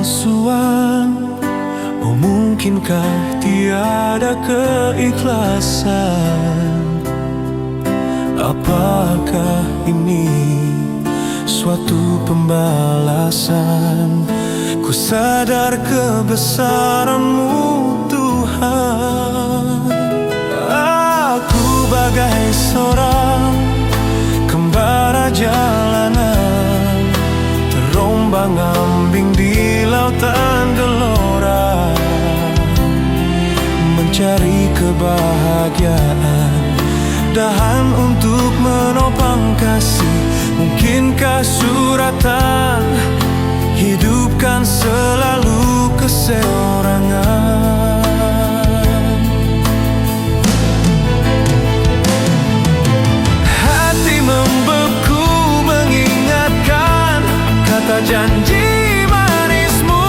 kepalsuan? Oh, mungkinkah tiada keikhlasan? Apakah ini suatu pembalasan? Ku sadar kebesaran-Mu, Tuhan. Aku bagai seorang kembara jalanan, terombang-ambing di lautan gelora, mencari kebahagiaan, dahan untuk menopang kasih. Mungkinkah suratan hidupkan selalu keseorangan? Hati membeku mengingatkan kata janji manis-Mu.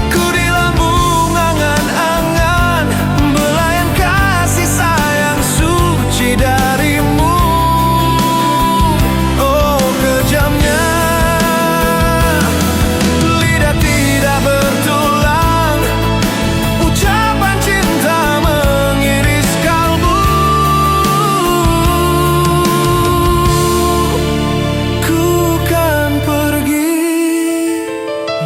Ku di lambung angan-angan belayan kasih sayang suci dari-Mu. Oh, kejamnya lidah tidak bertulang, ucapan cinta mengiris kalbu. Ku kan pergi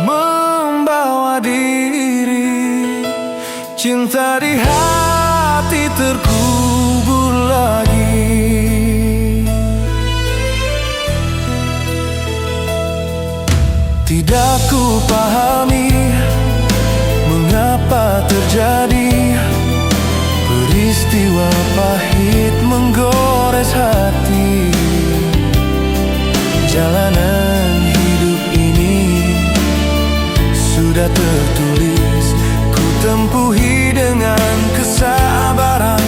membawa diri, cinta di hati terkubur lagi. Tidak ku pahami mengapa terjadi peristiwa pahit menggores hati. Jalanan hidup ini sudah tertulis, ku tempuhi dengan kesabaran.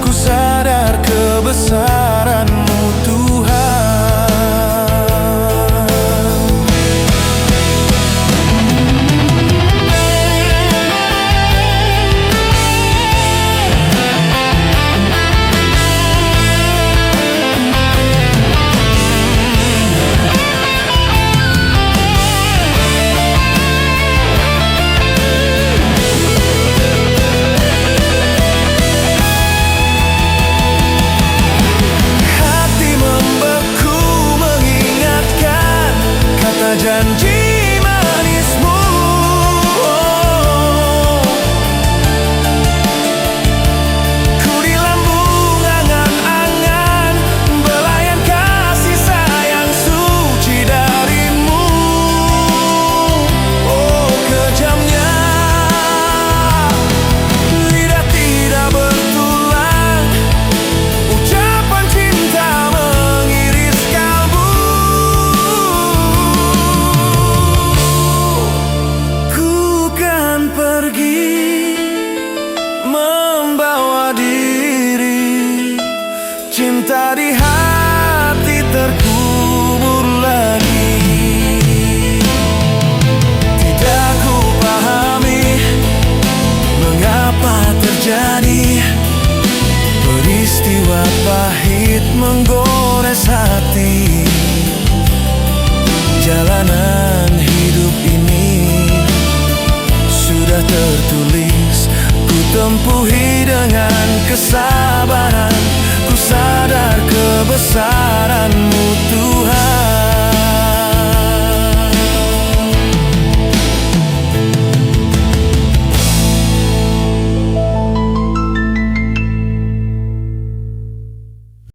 Ku sadar kebesaran-Mu, Tuhan. Hati membeku mengingatkan kata janji manis-Mu. Ku di lambung angan-angan belayan kasih sayang suci dari-Mu. Oh, kejamnya lidah tidak bertulang, ucapan cinta mengiris kalbu. Ku kan pergi membawa diri, cinta di hati terkubur lagi. Tidak ku pahami mengapa terjadi peristiwa pahit menggores hati.